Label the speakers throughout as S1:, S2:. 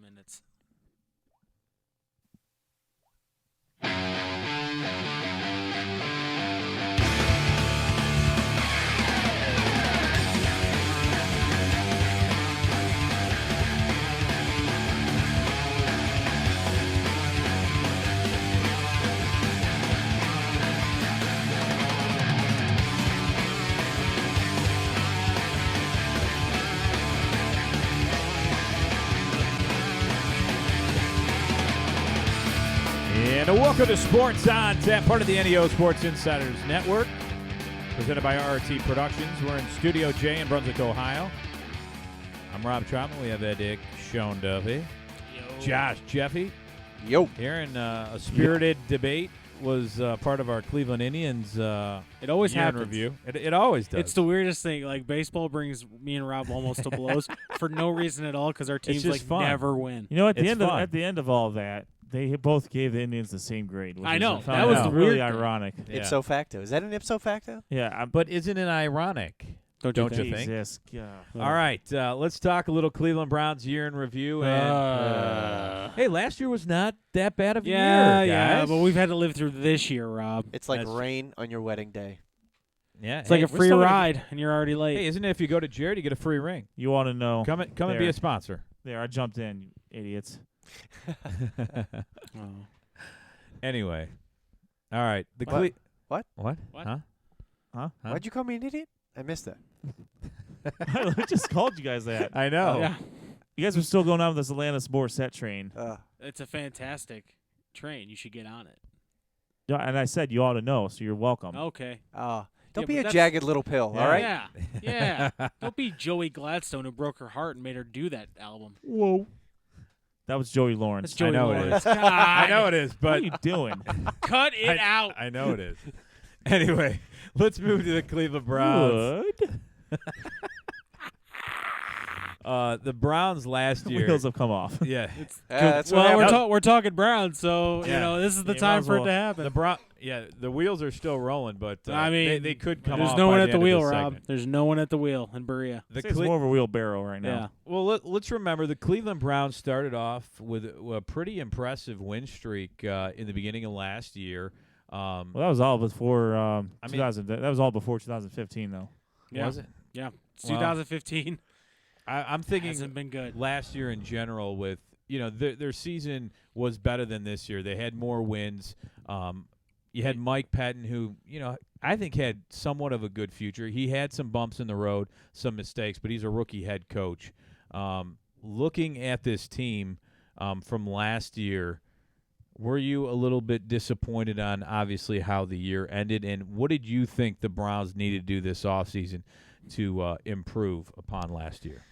S1: minutes.
S2: And welcome to Sports on Tap, part of the NEO Sports Insiders Network, presented by RRT Productions. We're in Studio J in Brunswick, Ohio. I'm Rob Troutman. We have Ed Sean Duffy, Josh Jeffy.
S3: Yo.
S2: Here in a spirited debate was part of our Cleveland Indians
S1: It always
S2: year in
S1: happens.
S2: review. It always does.
S1: It's the weirdest thing. Like, baseball brings me and Rob almost to blows for no reason at all because our teams
S2: just fun.
S1: never win.
S4: You know, at the
S2: It's
S4: end of all that, they both gave the Indians the same grade. Which
S1: I
S4: is
S1: know.
S4: I found
S1: That was
S4: out
S1: the
S4: really
S1: weird thing.
S4: ironic.
S2: Yeah.
S3: Ipso facto. Is that an ipso facto?
S4: Yeah,
S2: But isn't it ironic? Don't you think?
S4: Jesus. Yeah.
S2: All right, let's talk a little Cleveland Browns year in review. And hey, last year was not that bad of a
S1: Yeah,
S2: year,
S1: yeah,
S2: guys.
S1: but we've had to live through this year, Rob.
S3: It's like
S2: That's-
S3: rain on your wedding day.
S2: Yeah,
S1: It's like a
S2: we're
S1: free
S2: still gonna-
S1: ride, and you're already late.
S2: Hey, isn't it if you go to Jared, you get a free ring?
S4: You want to know?
S2: Come and be
S4: There.
S2: a sponsor.
S4: There, I jumped in, you idiots.
S1: Oh.
S2: Anyway, all right. The
S3: What? What?
S2: What?
S1: What?
S2: Huh?
S4: Huh?
S2: Huh?
S3: Why'd you call me an idiot? I missed that.
S4: I just called you guys that.
S2: I know.
S1: Yeah,
S4: You guys were still going on with this Atlantis Morissette train.
S1: it's a fantastic train. You should get on it.
S4: Yeah, and I said you ought to know, so you're welcome.
S1: Okay.
S3: Don't
S1: Yeah,
S3: be
S1: but
S3: a
S1: that's-
S3: jagged little pill,
S2: Yeah.
S3: all right?
S1: Yeah, yeah. Don't be Joey Gladstone who broke her heart and made her do that album.
S4: Whoa. That was Joey Lawrence.
S1: That's Joey
S2: know it
S1: Lawrence.
S2: is.
S1: God,
S2: I know it is,
S4: What
S2: but
S4: are you doing?
S1: Cut it out.
S2: I know it is. Anyway, let's move to the Cleveland Browns.
S4: Good.
S2: The Browns last year.
S4: Wheels have come off.
S2: Yeah.
S3: That's what
S1: Well,
S3: happened.
S1: we're talking Browns, so
S2: Yeah.
S1: this is the
S4: You might
S1: time
S4: as
S1: for it
S4: well.
S1: to happen.
S2: The wheels are still rolling, but
S1: I mean,
S2: they could come
S1: There's
S2: off
S1: no
S2: by
S1: one
S2: the
S1: at the
S2: end of
S1: wheel,
S2: this
S1: Rob.
S2: segment.
S1: There's no one at the wheel in Berea.
S2: The
S4: It's
S2: Cle-
S4: more of a wheelbarrow right
S1: Yeah.
S4: now.
S2: Well, let's remember the Cleveland Browns started off with a pretty impressive win streak in the beginning of last year.
S4: Well, that was all before
S2: mean-
S4: 2000. That was all before 2015, though.
S1: Yeah.
S2: Was it?
S1: Yeah. It's
S2: Well,
S1: 2015
S2: I'm thinking
S1: hasn't been good.
S2: last year in general with their season was better than this year. They had more wins. You had Mike Pettin, who I think had somewhat of a good future. He had some bumps in the road, some mistakes, but he's a rookie head coach. Looking at this team from last year, were you a little bit disappointed on obviously how the year ended, and what did you think the Browns needed to do this offseason to improve upon last year?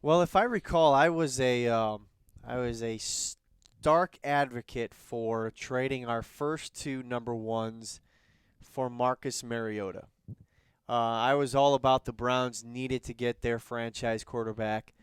S3: Well, if I recall, I was a stark advocate for trading our first two number ones for Marcus Mariota. I was all about the Browns needed to get their franchise quarterback.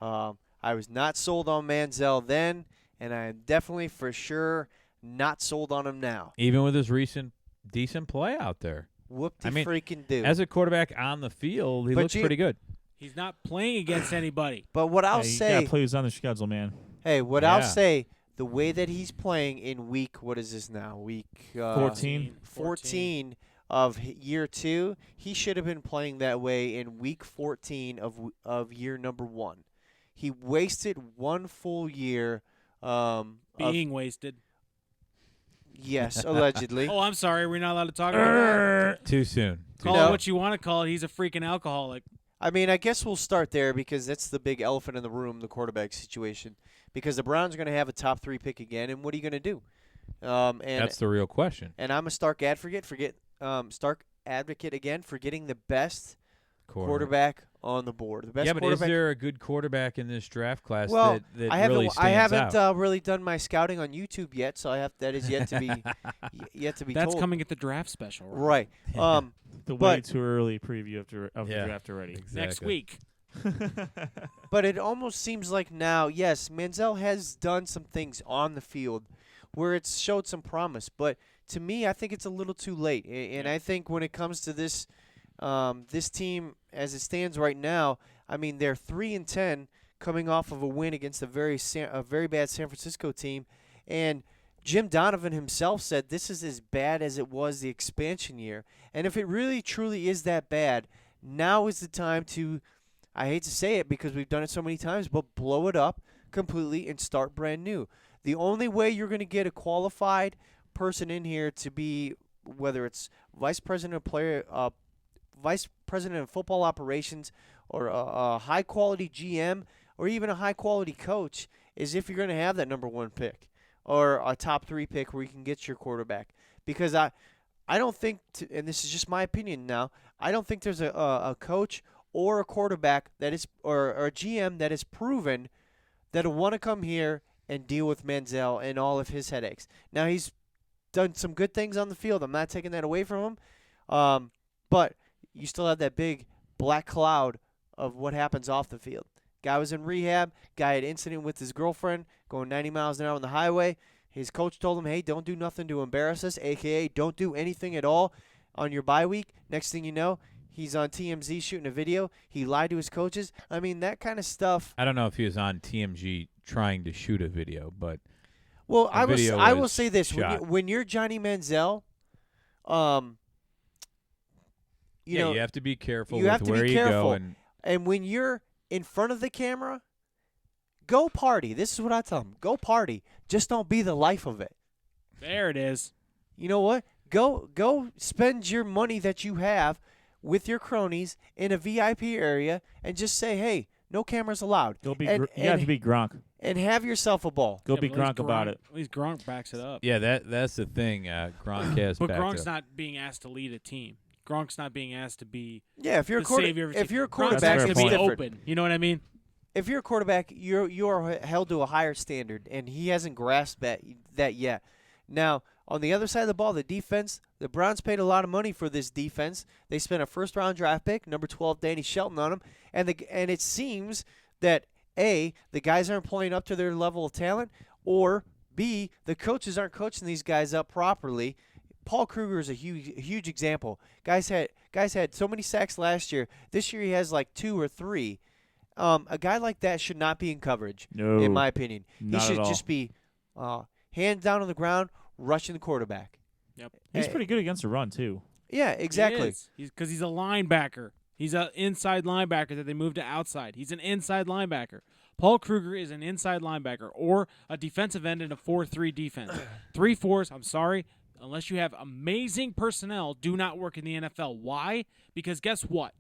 S3: I was not sold on Manziel then, and I am definitely for sure not sold on him now.
S2: Even with his recent decent play out there.
S3: Whoop-de
S2: I mean,
S3: freaking do.
S2: As a quarterback on the field, he
S3: But
S2: looks
S3: you-
S2: pretty good.
S1: He's not playing against anybody.
S3: But what I'll
S4: Hey, you
S3: say,
S4: gotta play who's on the schedule, man.
S3: I'll
S2: Yeah.
S3: say, the way that he's playing in what is this now? Week
S4: 14.
S3: 14 of year 2, he should have been playing that way in week 14 of year number 1. He wasted one full year.
S1: Being wasted.
S3: Yes, allegedly.
S1: Oh, I'm sorry. We're not allowed to talk about that.
S2: Too soon.
S1: Call
S3: No.
S1: it what you want to call it. He's a freaking alcoholic.
S3: I mean, I guess we'll start there because that's the big elephant in the room, the quarterback situation. Because the Browns are going to have a top 3 pick again, and what are you going to do? And
S2: That's the real question.
S3: and I'm a stark advocate again for getting the best quarterback on the board. The best
S2: yeah, but is
S3: quarterback.
S2: there a good quarterback in this draft class
S3: Well,
S2: that
S3: I haven't
S2: really stands
S3: I haven't
S2: out?
S3: really done my scouting on YouTube yet, so that is yet to be yet to be
S1: That's
S3: told.
S1: coming at the draft special.
S3: Right.
S4: The way
S3: But-
S4: too early preview of the
S2: Yeah.
S4: draft already.
S1: Next
S2: Exactly.
S1: week.
S3: But it almost seems like now, yes, Manziel has done some things on the field where it's showed some promise. But to me, I think it's a little too late. And I think when it comes to this team as it stands right now, I mean, they're 3-10 coming off of a win against a very bad San Francisco team. And Jim Donovan himself said this is as bad as it was the expansion year. And if it really, truly is that bad, now is the time to, I hate to say it because we've done it so many times, but blow it up completely and start brand new. The only way you're going to get a qualified person in here to be, whether it's vice president of football operations, or a high-quality GM, or even a high-quality coach, is if you're going to have that number 1 pick or a top 3 pick where you can get your quarterback. Because I don't think, and this is just my opinion now, I don't think there's a coach or a quarterback that is, or a GM that is proven that'll want to come here and deal with Manziel and all of his headaches. Now, he's done some good things on the field. I'm not taking that away from him. But you still have that big black cloud of what happens off the field. Guy was in rehab. Guy had incident with his girlfriend going 90 miles an hour on the highway. His coach told him, hey, don't do nothing to embarrass us, a.k.a. don't do anything at all on your bye week. Next thing you know, he's on TMZ shooting a video. He lied to his coaches. I mean, that kind of stuff.
S2: I don't know if he was on TMZ trying to shoot a video, but
S3: well, I will
S2: was
S3: say this:
S2: shot.
S3: when you're Johnny Manziel, you know,
S2: you have to be careful
S3: you
S2: with
S3: have to
S2: where
S3: be
S2: you
S3: careful.
S2: go.
S3: And when you're in front of the camera, go party. This is what I tell them: go party. Just don't be the life of it.
S1: There it is.
S3: You know what? Go spend your money that you have with your cronies in a VIP area and just say, hey, no cameras allowed.
S4: You have to be Gronk.
S3: And have yourself a ball.
S4: Go be
S1: but at least
S4: Gronk about it.
S1: At least Gronk backs it up.
S2: Yeah, that's the thing. Gronk has
S1: But
S2: backed
S1: Gronk's
S2: up.
S1: not being asked to lead a team. Gronk's not being asked to be
S3: Yeah, if you're
S1: the savior of a
S3: if
S1: team.
S3: you're a
S1: Gronk's
S3: quarterback,
S1: asked
S4: That's
S1: to
S3: it's
S1: be
S3: different.
S1: open. You know what I mean?
S3: If you're a quarterback, you are held to a higher standard, and he hasn't grasped that yet. Now, on the other side of the ball, the defense, the Browns paid a lot of money for this defense. They spent a first-round draft pick, number 12, Danny Shelton, on him, and it seems that A, the guys aren't playing up to their level of talent, or B, the coaches aren't coaching these guys up properly. Paul Kruger is a huge example. Guys had so many sacks last year. This year he has like 2 or 3. A guy like that should not be in coverage,
S4: No,
S3: in my opinion.
S4: not
S3: He should
S4: at all.
S3: just be hands down on the ground, rushing the quarterback.
S1: Yep.
S4: He's
S3: Hey,
S4: pretty good against the run too.
S3: Yeah, exactly.
S1: Because he's a linebacker. He's an inside linebacker that they moved to outside. He's an inside linebacker. Paul Kruger is an inside linebacker or a defensive end in a 4-3 defense. 3-4s, I'm sorry, unless you have amazing personnel, do not work in the NFL. Why? Because guess what?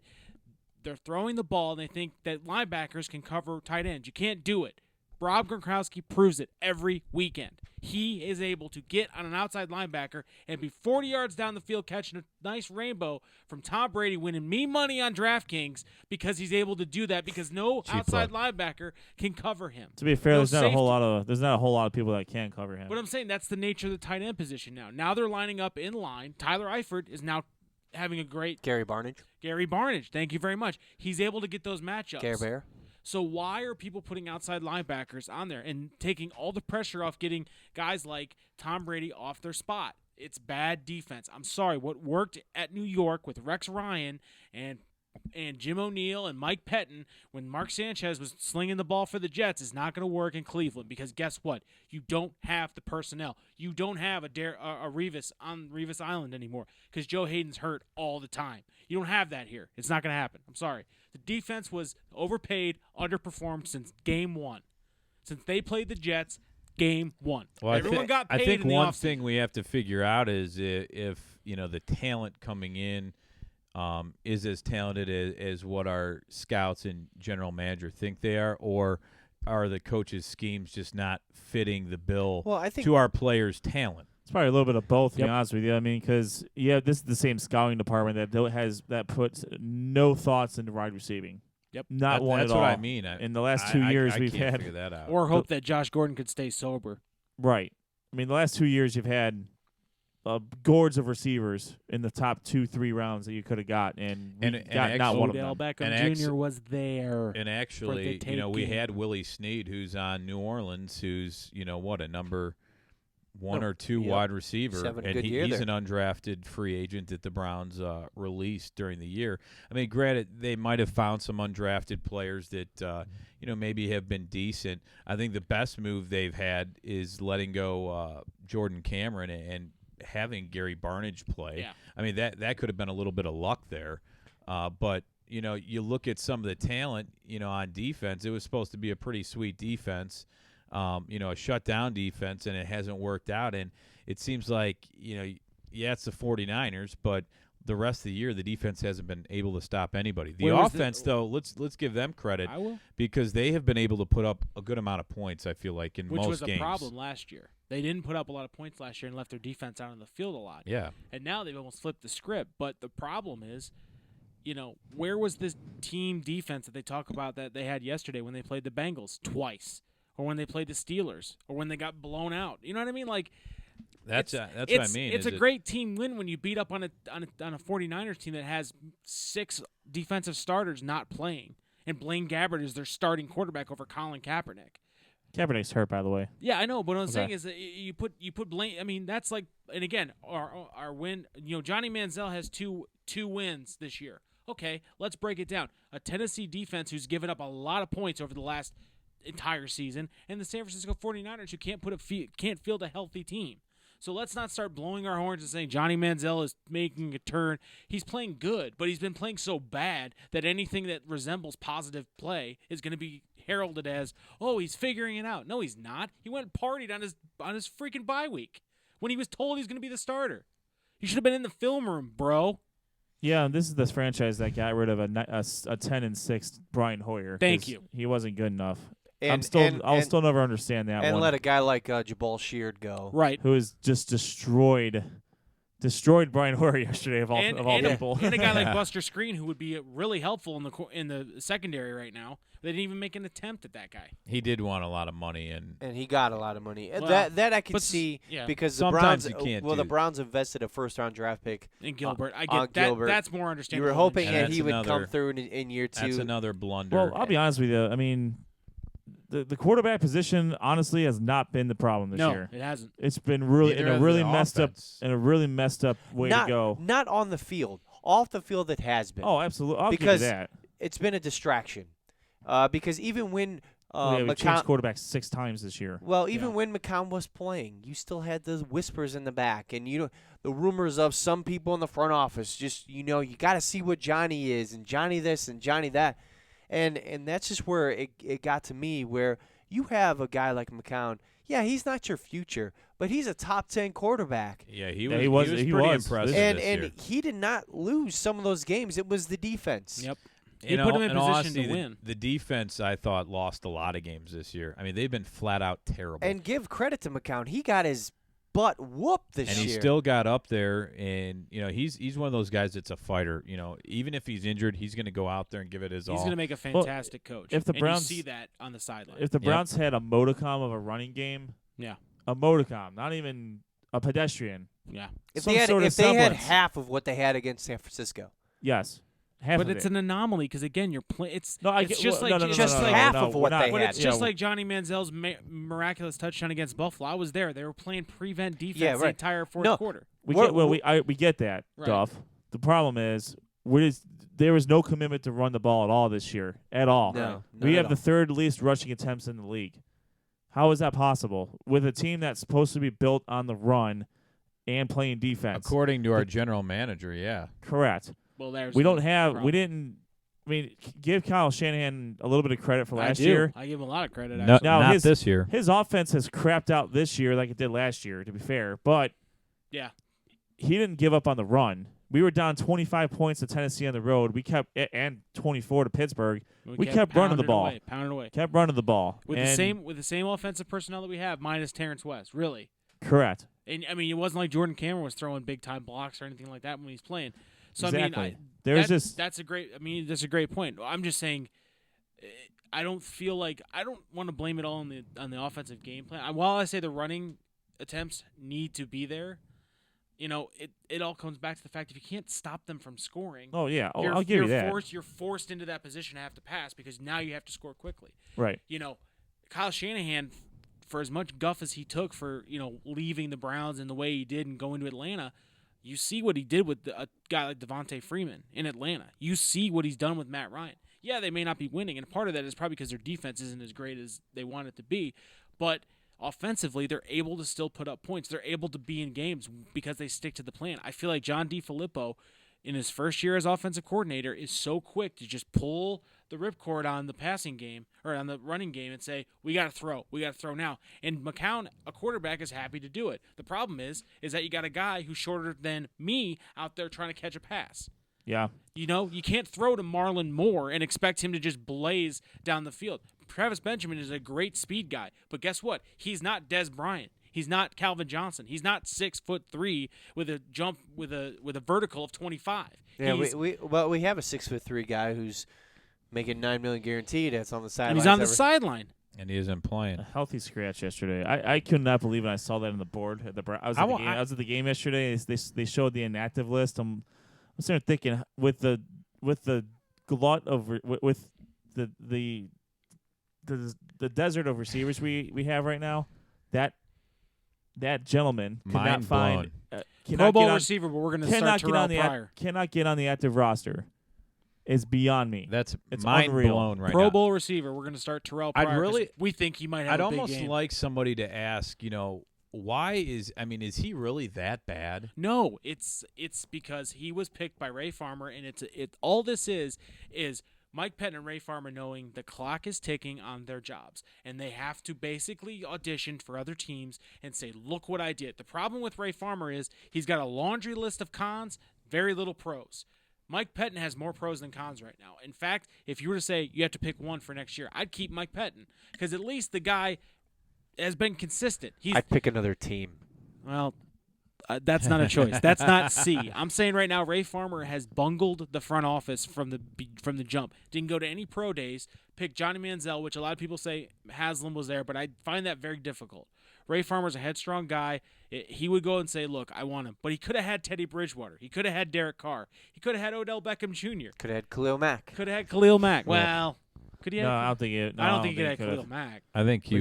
S1: They're throwing the ball and they think that linebackers can cover tight ends. You can't do it. Rob Gronkowski proves it every weekend. He is able to get on an outside linebacker and be 40 yards down the field catching a nice rainbow from Tom Brady, winning me money on DraftKings because he's able to do that because no
S2: Cheap
S1: outside linebacker can cover him.
S4: To be fair,
S1: No
S4: there's not a whole
S1: safety.
S4: lot of people that can cover him.
S1: But I'm saying that's the nature of the tight end position now. Now they're lining up in line. Tyler Eifert is now having a great
S3: Gary Barnidge,
S1: Gary Barnidge. Thank you very much. He's able to get those matchups.
S3: Care Bear.
S1: So why are people putting outside linebackers on there and taking all the pressure off getting guys like Tom Brady off their spot? It's bad defense. I'm sorry. What worked at New York with Rex Ryan and Jim O'Neill and Mike Pettin when Mark Sanchez was slinging the ball for the Jets is not going to work in Cleveland because guess what? You don't have the personnel. You don't have a Revis on Revis Island anymore because Joe Hayden's hurt all the time. You don't have that here. It's not going to happen. I'm sorry. The defense was overpaid, underperformed since game one. Since they played the Jets, game one.
S2: Well,
S1: Everyone got paid
S2: I think
S1: in the
S2: one
S1: offseason.
S2: thing we have to figure out is if the talent coming in is as talented as what our scouts and general manager think they are, or are the coaches' schemes just not fitting the bill
S3: Well, I think
S2: to our players' talent?
S4: It's probably a little bit of both, to
S1: Yep.
S4: be honest with you. I mean, because this is the same scouting department that puts no thoughts into wide receiving.
S1: Yep.
S4: Not one
S2: That's
S4: at all.
S2: what I mean.
S4: In the last 2 years,
S2: I
S4: we've
S2: can't
S4: had
S2: figure that out.
S1: Or hope that Josh Gordon could stay sober.
S4: right. I mean, the last 2 years, you've had gourds of receivers in the top 2-3 rounds that you could have got, and we
S2: And
S4: got not one of
S1: Odell
S4: them.
S1: Beckham
S2: And
S1: Jr. was there.
S2: And actually,
S1: taking.
S2: we had Willie Snead, who's on New Orleans, who's a number one
S3: No.
S2: or two
S3: Yep.
S2: wide receiver,
S3: He's having a
S2: and
S3: good year
S2: he's
S3: there.
S2: an undrafted free agent that the Browns released during the year. I mean, granted, they might have found some undrafted players that maybe have been decent. I think the best move they've had is letting go Jordan Cameron and having Gary Barnage play.
S1: Yeah.
S2: I mean, that could have been a little bit of luck there, but. You look at some of the talent, on defense. It was supposed to be a pretty sweet defense, a shutdown defense, and it hasn't worked out. And it seems like, it's the 49ers, but the rest of the year the defense hasn't been able to stop anybody. The
S1: Where was
S2: offense, though, let's give them credit
S1: I will.
S2: because they have been able to put up a good amount of points, I feel like, in
S1: Which
S2: most
S1: was a
S2: games.
S1: problem last year. They didn't put up a lot of points last year and left their defense out on the field a lot.
S2: Yeah.
S1: And now they've almost flipped the script. But the problem is, where was this team defense that they talk about that they had yesterday when they played the Bengals twice, or when they played the Steelers, or when they got blown out? You know what I mean? Like,
S2: That's what I mean.
S1: It's
S2: is
S1: a
S2: it-
S1: great team win when you beat up on a 49ers team that has 6 defensive starters not playing, and Blaine Gabbert is their starting quarterback over Colin Kaepernick.
S4: Kaepernick's hurt, by the way.
S1: Yeah, I know, but what I'm
S4: Okay.
S1: saying is that you put Blaine. I mean, that's like, and again, our win. Johnny Manziel has two wins this year. Okay, let's break it down. A Tennessee defense who's given up a lot of points over the last entire season, and the San Francisco 49ers who can't field a healthy team. So let's not start blowing our horns and saying Johnny Manziel is making a turn. He's playing good, but he's been playing so bad that anything that resembles positive play is going to be heralded as, oh, he's figuring it out. No, he's not. He went and partied on his freaking bye week when he was told he's going to be the starter. He should have been in the film room, bro.
S4: Yeah, this is this franchise that got rid of a 10-6 Brian Hoyer.
S1: Thank
S4: 'cause
S1: you.
S4: He wasn't good enough.
S3: And
S4: I'll still never understand that
S3: and
S4: one.
S3: let a guy like Jabal Sheard go.
S1: Right.
S4: Who has just destroyed Brian Hoyer yesterday of all people.
S1: And a guy like Buster Screen, who would be really helpful in the secondary right now. They didn't even make an attempt at that guy.
S2: He did want a lot of money, and
S3: And he got a lot of money.
S1: Well,
S3: that I can
S1: but
S3: see
S1: yeah.
S3: because the
S2: Sometimes
S3: Browns.
S2: you can't
S3: well, the
S2: do-
S3: Browns invested a first-round draft pick.
S1: And Gilbert, I
S3: on
S1: get that.
S3: Gilbert.
S1: That's more
S3: You
S1: understandable.
S3: were hoping
S2: And
S3: that
S2: that's
S3: he would come
S2: another-
S3: through in year 2.
S2: that's another blunder.
S4: Well, I'll be honest with you. I mean, the quarterback position honestly has not been the problem this
S1: no,
S4: year.
S1: it hasn't.
S4: It's been really
S2: Neither
S4: in a
S2: has
S4: really
S2: the
S4: messed up
S2: offense.
S4: way
S3: not,
S4: to go.
S3: Not on the field. Off the field, it has been.
S4: Oh, absolutely. I'll
S3: Because
S4: give you that.
S3: It's been a distraction. Because even when
S4: We changed
S3: McCown,
S4: quarterbacks 6 times this year.
S3: well, even
S1: Yeah.
S3: when McCown was playing, you still had the whispers in the back, and the rumors of some people in the front office. Just you got to see what Johnny is, and Johnny this, and Johnny that, and that's just where it got to me, where you have a guy like McCown. Yeah, he's not your future, but he's a top 10 quarterback.
S2: Yeah, he
S4: Yeah,
S2: was.
S4: he
S2: He was pretty
S4: was.
S2: impressive
S3: And
S2: this
S3: and
S2: year.
S3: he did not lose some of those games. It was the defense.
S1: Yep. He
S2: In
S1: put
S2: all-
S1: him in
S2: in
S1: position
S2: honesty,
S1: to win.
S2: The defense, I thought, lost a lot of games this year. I mean, they've been flat out terrible.
S3: And give credit to McCown. He got his butt whooped this
S2: And
S3: year.
S2: he still got up there, and he's one of those guys that's a fighter. Even if he's injured, he's going to go out there and give it his
S1: He's
S2: all.
S1: going to make a fantastic coach.
S4: if the
S1: and
S4: Browns-
S1: you see that on the sideline.
S4: If the Browns had a modicum of a running game,
S1: Yeah.
S4: a modicum, not even a pedestrian.
S1: Yeah.
S3: if
S4: some
S3: they had,
S4: sort of
S3: if they had
S4: semblance.
S3: half of what they had against San Francisco,
S4: Yes, half
S1: But
S4: of
S1: it's
S4: it.
S1: an anomaly because again, you're playing. It's
S4: No, I
S1: it's
S4: get,
S1: just
S4: well,
S1: like
S4: no, no,
S1: it's
S4: no,
S1: just
S4: no,
S1: like
S4: no,
S3: half
S4: no,
S3: of
S4: we're
S3: what
S4: not-
S3: they
S1: But
S3: had.
S1: it's just
S4: yeah,
S1: like Johnny Manziel's miraculous touchdown against Buffalo. I was there. They were playing prevent defense
S3: Yeah,
S1: the
S3: right.
S1: entire fourth
S3: No.
S1: quarter.
S4: we
S3: We're-
S4: get we get that,
S1: Right.
S4: Duff. The problem is there was no commitment to run the ball at all this year, at all.
S3: No,
S4: we
S3: not
S4: have
S3: at
S4: the
S3: all.
S4: third least rushing attempts in the league. How is that possible with a team that's supposed to be built on the run and playing defense?
S2: According to our general manager, yeah.
S4: Correct.
S1: Well, there's
S4: We
S1: the
S4: don't have.
S1: problem.
S4: We didn't. I mean, give Kyle Shanahan a little bit of credit for
S1: I
S4: last
S1: do.
S4: year.
S1: I give him a lot of credit.
S2: No,
S1: Actually.
S4: Now,
S2: not
S4: his-
S2: this year.
S4: His offense has crapped out this year like it did last year, to be fair. But
S1: Yeah.
S4: he didn't give up on the run. We were down 25 points to Tennessee on the road. We kept and 24 to Pittsburgh. We kept running the
S1: pounding
S4: ball.
S1: away, pounding away.
S4: Kept running the ball
S1: With
S4: and
S1: the same offensive personnel that we have, minus Terrence West, really.
S4: Correct.
S1: And I mean, it wasn't like Jordan Cameron was throwing big time blocks or anything like that when he's playing. So
S4: Exactly.
S1: I mean,
S4: There's just
S1: that's a great. I mean, that's a great point. I'm just saying, I don't feel like I don't want to blame it all on the offensive game plan. While I say the running attempts need to be there, it all comes back to the fact if you can't stop them from scoring.
S4: oh yeah. Oh,
S1: you're,
S4: I'll give
S1: you're
S4: you that.
S1: You're forced into that position to have to pass because now you have to score quickly.
S4: Right.
S1: Kyle Shanahan for as much guff as he took for leaving the Browns in the way he did and going to Atlanta, you see what he did with a guy like Devontae Freeman in Atlanta. You see what he's done with Matt Ryan. Yeah, they may not be winning, and part of that is probably because their defense isn't as great as they want it to be, but offensively, they're able to still put up points. They're able to be in games because they stick to the plan. I feel like John DeFilippo, in his first year as offensive coordinator, is so quick to just pull the ripcord on the passing game or on the running game and say, we got to throw now. And McCown, a quarterback, is happy to do it. The problem is that you got a guy who's shorter than me out there trying to catch a pass.
S4: Yeah.
S1: You can't throw to Marlon Moore and expect him to just blaze down the field. Travis Benjamin is a great speed guy, but guess what? He's not Des Bryant. He's not Calvin Johnson. He's not 6'3" with a jump with a vertical of 25.
S3: Yeah, we have a 6'3" guy who's making $9 million guaranteed. That's on the sideline.
S1: And he's on the sideline.
S2: And he isn't playing.
S4: A healthy scratch yesterday. I could not believe it. I saw that on the board. I was at the game yesterday. They showed the inactive list. I'm sitting there thinking with the glut of with the desert of receivers we have right now, that gentleman cannot find
S1: Pro Bowl receiver, but we're going to start Terrell Pryor.
S4: Cannot get on the active roster. Is beyond me.
S2: It's mind
S4: unreal.
S2: blown right
S1: Pro
S2: now.
S1: Bowl receiver, we're going to start Terrell Pryor. We think he might have
S2: I'd
S1: a big
S2: almost
S1: game.
S2: like somebody to ask, why is he really that bad?
S1: No, it's because he was picked by Ray Farmer, and all this is Mike Pettin and Ray Farmer knowing the clock is ticking on their jobs, and they have to basically audition for other teams and say, look what I did. The problem with Ray Farmer is he's got a laundry list of cons, very little pros. Mike Pettin has more pros than cons right now. In fact, if you were to say you have to pick one for next year, I'd keep Mike Pettin because at least the guy has been consistent.
S3: I'd pick another team.
S1: Well, that's not a choice. That's not C. I'm saying right now, Ray Farmer has bungled the front office from the jump. Didn't go to any pro days. Picked Johnny Manziel, which a lot of people say Haslam was there, but I find that very difficult. Ray Farmer's a headstrong guy. He would go and say, look, I want him. But he could have had Teddy Bridgewater. He could have had Derek Carr. He could have had Odell Beckham Jr.
S3: Could have had Khalil Mack.
S1: Could have had Khalil Mack. Well, could he have?
S4: No, I don't think it.
S1: I don't think he could have Khalil Mack.
S2: I think
S4: he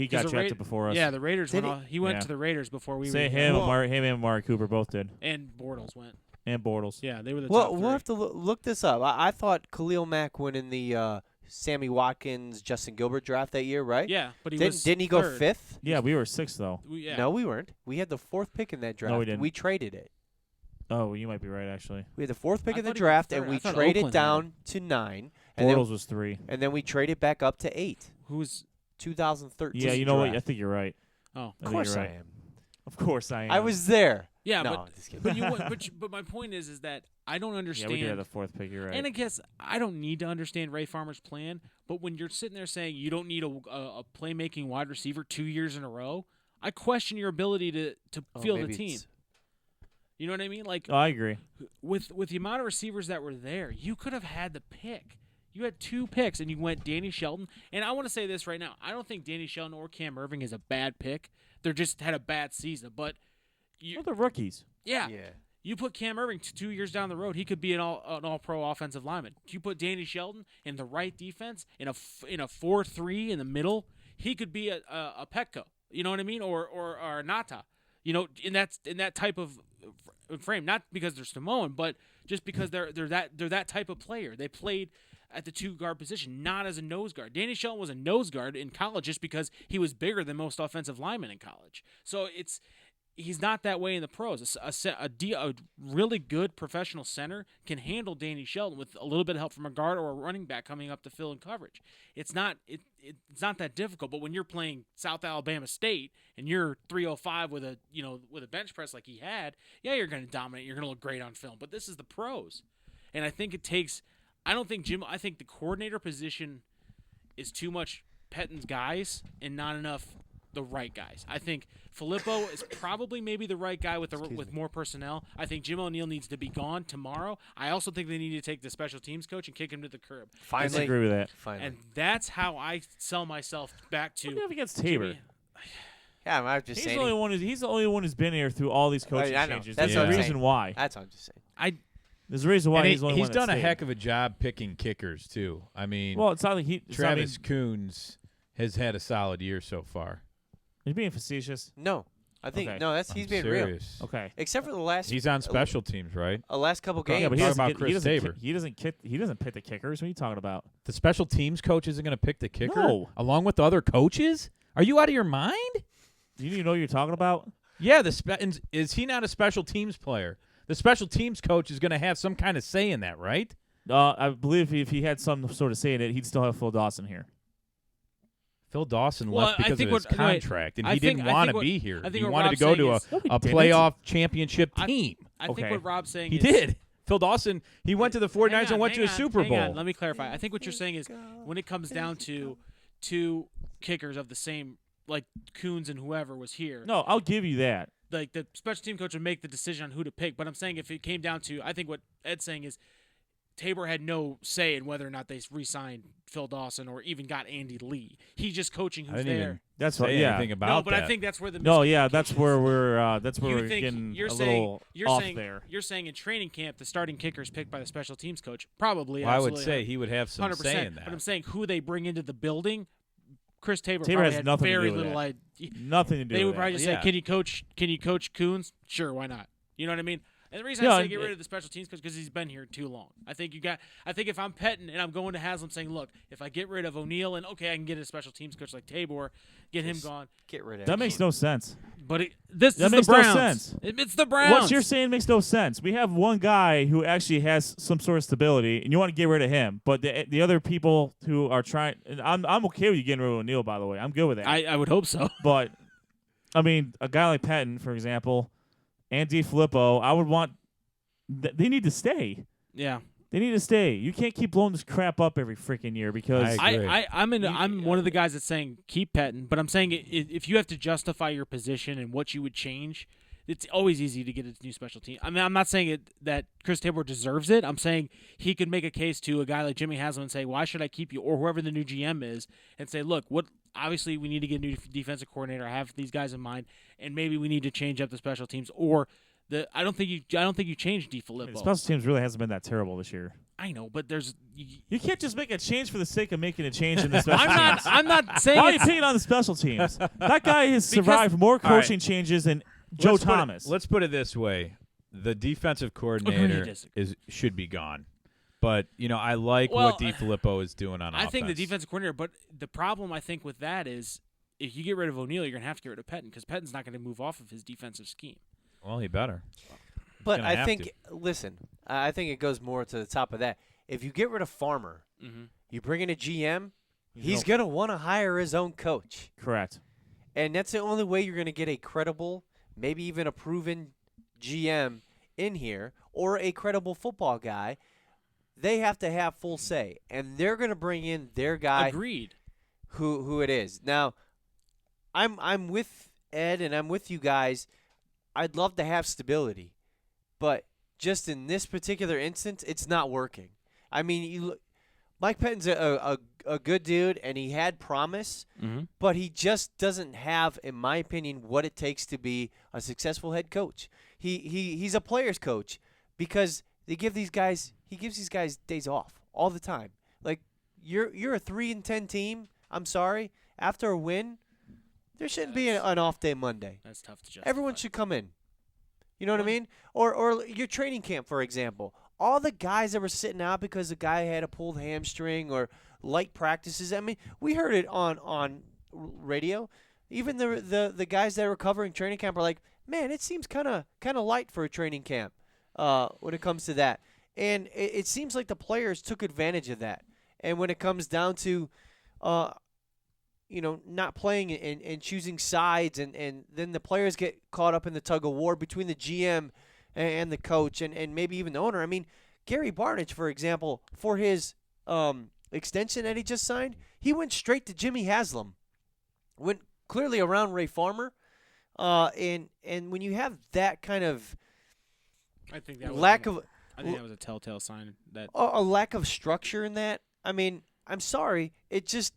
S4: got
S1: the
S4: drafted before us.
S1: Yeah, the Raiders
S3: Did
S1: went. He went to the Raiders before we.
S4: Say
S1: were
S4: him and Amari Cooper both did.
S1: And Bortles went.
S4: And Bortles.
S1: Yeah, they were the top
S3: Well,
S1: three.
S3: we'll have to look this up. I thought Khalil Mack went in the Sammy Watkins, Justin Gilbert draft that year, right?
S1: Yeah, but
S3: didn't he go
S1: third.
S3: fifth?
S4: Yeah, we were sixth though.
S3: No, we weren't. We had the fourth pick in that draft.
S4: No, we didn't.
S3: We traded it.
S4: Oh, you might be right actually.
S3: We had the fourth pick
S1: I
S3: in the
S1: thought he
S3: draft,
S1: was
S3: and
S1: third.
S3: we
S1: I thought
S3: traded
S1: Oakland
S3: down to 9. And
S4: Bortles was 3.
S3: and then we traded back up to 8.
S1: Who's
S3: 2013.
S4: Yeah, you know what?
S3: draft.
S4: I think you're right.
S1: Oh,
S3: Of course I
S4: right.
S3: am.
S4: Of course I am.
S3: I was there.
S1: yeah,
S3: No,
S1: but
S3: I'm just kidding.
S1: but but my point is that I don't
S4: Yeah,
S1: understand.
S4: we did have the 4th pick. You're right.
S1: And I guess I don't need to understand Ray Farmer's plan, but when you're sitting there saying you don't need a playmaking wide receiver 2 years in a row, I question your ability to field a
S3: maybe
S1: team.
S3: it's-
S1: You know what I mean? Like
S4: I agree.
S1: with the amount of receivers that were there, you could have had the pick. You had 2 picks, and you went Danny Shelton. And I want to say this right now: I don't think Danny Shelton or Cam Irving is a bad pick. They just had a bad season, but
S4: Well, they're rookies.
S1: yeah.
S3: Yeah.
S1: You put Cam Irving 2 years down the road, he could be an all-pro offensive lineman. You put Danny Shelton in the right defense in a 4-3 in the middle, he could be a Petco. You know what I mean? Or a Nata. You know, in that type of frame. Not because they're Samoan, but just because they're that type of player. They played at the 2 guard position, not as a nose guard. Danny Shelton was a nose guard in college just because he was bigger than most offensive linemen in college. So he's not that way in the pros. A really good professional center can handle Danny Shelton with a little bit of help from a guard or a running back coming up to fill in coverage. It's not that difficult. But when you're playing South Alabama State and you're 305 with a bench press like he had, yeah, you're going to dominate. You're going to look great on film. But this is the pros, and I think it takes. I think the coordinator position is too much Pettin's guys and not enough the right guys. I think Filippo is probably maybe the right guy with more personnel. I think Jim O'Neill needs to be gone tomorrow. I also think they need to take the special teams coach and kick him to the curb.
S4: I
S3: Finally.
S4: agree with that.
S3: Finally.
S1: And that's how I sell myself back to
S4: What do you have against Tabor?
S1: Jimmy.
S3: Yeah, I'm just
S4: He's
S3: saying.
S4: the only one. He's the only one who's been here through all these coaching
S3: I know.
S4: changes.
S3: That's
S4: There's
S2: what
S4: a
S2: I'm
S4: reason
S3: saying.
S4: why.
S3: That's what I'm just saying.
S4: There's a reason why
S2: And
S4: he's the only
S2: he's
S4: one
S2: done
S4: that
S2: a
S4: stayed.
S2: heck of a job picking kickers too. I mean,
S4: Well, it's not like
S2: Travis Coons has had a solid year so far.
S4: He's being facetious.
S3: No, I think
S4: Okay.
S3: no. He's
S2: I'm
S3: being real.
S2: serious.
S4: Okay.
S3: Except for the last.
S2: He's on special teams, right?
S3: Last couple games.
S4: Yeah, but he
S2: Talking
S4: doesn't,
S2: about
S4: get,
S2: Chris
S4: he, doesn't
S2: Tabor.
S4: kick, he doesn't kick. He doesn't pick the kickers. What are you talking about?
S2: The special teams coach isn't going to pick the kicker
S4: No.
S2: along with the other coaches? Are you out of your mind?
S4: Do you even know what you're talking about?
S2: Yeah, is he not a special teams player? The special teams coach is going to have some kind of say in that, right?
S4: I believe if he had some sort of say in it, he'd still have Phil Dawson here.
S2: Phil Dawson
S1: Well,
S2: left
S1: I
S2: because of
S1: think
S2: his
S1: what- no, wait.
S2: contract, and
S1: I
S2: he
S1: think-
S2: didn't
S1: I
S2: want
S1: think
S2: to
S1: what-
S2: be here.
S1: I think
S2: He
S1: what
S2: wanted
S1: Rob's
S2: to go to
S1: saying
S2: a,
S1: is-
S4: No, he
S2: a
S4: didn't.
S2: playoff championship
S1: I-
S2: team.
S1: I think
S4: Okay.
S1: what Rob's saying
S2: He
S1: is
S2: did. Phil Dawson, he went to the 49ers and went to a Super
S1: Hang on,
S2: Bowl.
S1: let me clarify. I think what you're saying is when it comes down to two kickers of the same, like Coons and whoever was here,
S4: No, I'll give you that.
S1: like the special team coach would make the decision on who to pick. But I'm saying if it came down to, I think what Ed's saying is Tabor had no say in whether or not they re-signed Phil Dawson or even got Andy Lee. He's just coaching
S2: I
S1: who's
S2: didn't
S1: there.
S2: even
S4: That's
S2: say
S4: what. Yeah.
S2: anything about
S1: No, but
S2: that.
S1: I think that's where the
S4: No, yeah,
S1: miscommunication
S4: that's
S1: is.
S4: where we're. That's where
S1: You
S4: we're
S1: think
S4: getting
S1: you're
S4: a
S1: saying
S4: little
S1: you're
S4: off
S1: saying
S4: there.
S1: you're saying in training camp the starting kicker is picked by the special teams coach. Probably,
S2: Well, I would
S1: absolutely,
S2: say he would have some
S1: 100%.
S2: say in that.
S1: But I'm saying who they bring into the building. Chris Tabor
S4: Tabor
S1: probably
S4: has
S1: had
S4: nothing to
S1: very
S4: do with
S1: little
S4: that.
S1: idea.
S4: Nothing to do
S1: They
S4: with
S1: would probably
S4: that.
S1: just
S2: Yeah.
S1: say, "Can you coach Coons? Sure, why not?" You know what I mean? And the reason
S4: Yeah,
S1: I say
S4: and
S1: get
S4: it-
S1: rid of the special teams coach because he's been here too long. I think if I'm petting and I'm going to Haslam saying, "Look, if I get rid of O'Neal and okay, I can get a special teams coach like Tabor, get him
S3: Just
S1: gone."
S3: Get rid of
S4: That
S3: him.
S4: makes no sense.
S1: But this
S4: That
S1: is
S4: makes
S1: the
S4: no
S1: Browns.
S4: sense.
S1: It's the Browns.
S4: What you're saying makes no sense. We have one guy who actually has some sort of stability, and you want to get rid of him. But the other people who are trying, and I'm okay with you getting rid of O'Neal. By the way, I'm good with that.
S1: I would hope so.
S4: But I mean, a guy like Patton, for example, and DeFilippo, I would want. They need to stay.
S1: Yeah.
S4: They need to stay. You can't keep blowing this crap up every freaking year because
S2: I agree.
S1: I'm one of the guys that's saying keep petting, but I'm saying if you have to justify your position and what you would change, it's always easy to get a new special team. I mean, I'm not saying that Chris Tabor deserves it. I'm saying he could make a case to a guy like Jimmy Haslam and say, why should I keep you, or whoever the new GM is, and say, look, obviously we need to get a new defensive coordinator. I have these guys in mind, and maybe we need to change up the special teams or. I don't think you changed DeFilippo.
S4: special teams really hasn't been that terrible this year.
S1: I know, but there's.
S4: You can't just make a change for the sake of making a change in the special teams.
S1: I'm not saying.
S4: Why are you
S1: it's-
S4: picking on the special teams? That guy has
S1: Because-
S4: survived more
S2: All right.
S4: coaching changes than Joe
S2: Let's put it-
S4: Thomas.
S2: let's put it this way: the defensive coordinator should be gone. But I like what DeFilippo is doing on offense.
S1: I think the defensive coordinator, but the problem I think with that is if you get rid of O'Neal, you're gonna have to get rid of Pettin because Pettin's not gonna move off of his defensive scheme.
S2: Well, he better.
S3: But
S2: gonna
S3: I
S2: have
S3: think,
S2: to.
S3: listen, I think it goes more to the top of that. If you get rid of Farmer,
S1: Mm-hmm.
S3: you bring in a GM,
S4: You
S3: he's
S4: don't-
S3: going to want to hire his own coach.
S4: Correct.
S3: And that's the only way you're going to get a credible, maybe even a proven GM in here or a credible football guy. They have to have full say. And they're going to bring in their guy
S1: Agreed.
S3: who it is. Now, I'm with Ed and I'm with you guys. I'd love to have stability. But just in this particular instance, it's not working. I mean, Mike Pettin's a good dude, and he had promise,
S1: Mm-hmm.
S3: but he just doesn't have, in my opinion, what it takes to be a successful head coach. He's a player's coach because he gives these guys days off all the time. Like you're a 3-10 team. I'm sorry, after a win, there shouldn't be an off day Monday.
S1: That's tough to justify.
S3: Everyone should come in. You know what I mean? Or your training camp, for example. All the guys that were sitting out because the guy had a pulled hamstring or light practices. I mean, we heard it on radio. Even the guys that were covering training camp are like, man, it seems kind of light for a training camp when it comes to that. And it seems like the players took advantage of that. And when it comes down to not playing and choosing sides, and then the players get caught up in the tug of war between the GM and the coach and maybe even the owner. I mean, Gary Barnidge, for example, for his extension that he just signed, he went straight to Jimmy Haslam, went clearly around Ray Farmer, and when you have that kind of
S1: I think that
S3: lack
S1: was,
S3: of
S1: I think that was a telltale sign that
S3: a lack of structure in that. I mean, I'm sorry, it just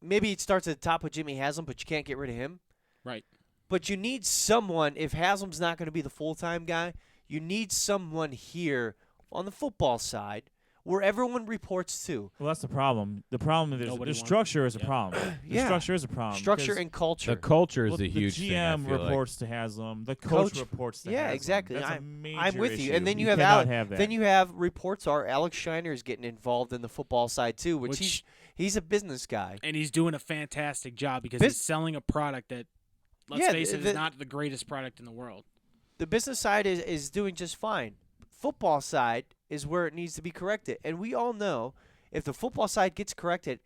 S3: maybe it starts at the top with Jimmy Haslam, but you can't get rid of him.
S1: right.
S3: But you need someone, if Haslam's not going to be the full-time guy, you need someone here on the football side where everyone reports to.
S4: Well, that's the problem. The problem is the structure is a problem. The structure is a problem.
S3: Structure and culture.
S2: The culture is a huge
S4: thing.
S2: The
S4: GM reports to Haslam. The coach reports to Haslam.
S3: Yeah, exactly.
S4: That's a major
S3: I'm with
S4: issue.
S3: you. And then you
S4: have
S3: then you have reports are Alex Shiner is getting involved in the football side too, which he's a business guy.
S1: And he's doing a fantastic job because he's selling a product that, let's face it, is not the greatest product in the world.
S3: The business side is doing just fine. Football side is where it needs to be corrected. And we all know if the football side gets corrected,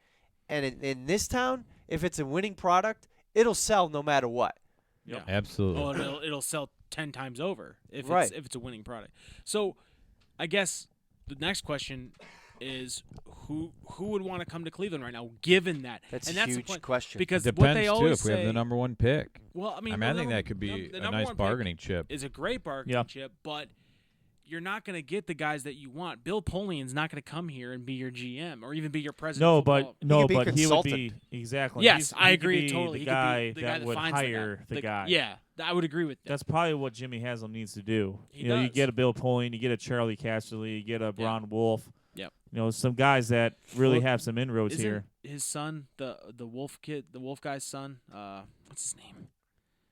S3: and in this town, if it's a winning product, it'll sell no matter what.
S1: Yeah,
S2: absolutely.
S1: Oh, it'll sell 10 times over if it's a winning product. So, I guess the next question is who would want to come to Cleveland right now, given that?
S3: That's
S1: and
S3: a
S1: that's
S3: huge question.
S1: Because
S2: it
S1: what
S2: depends
S1: they always
S2: too. If we have the number one pick,
S1: well, I mean,
S2: I think that could be a nice bargaining chip.
S1: Is a great bargaining chip, but you're not going to get the guys that you want. Bill Polian's not going to come here and be your GM or even be your president.
S4: He would be exactly.
S1: Yes, I agree totally.
S4: The guy that would hire the guy.
S1: Yeah, I would agree with that.
S4: That's probably what Jimmy Haslam needs to do. You get a Bill Polian, you get a Charlie Casserly, you get a Ron Wolf.
S1: Yep.
S4: Some guys that really have some inroads here.
S1: His son, the Wolf kid, the Wolf guy's son, what's his name?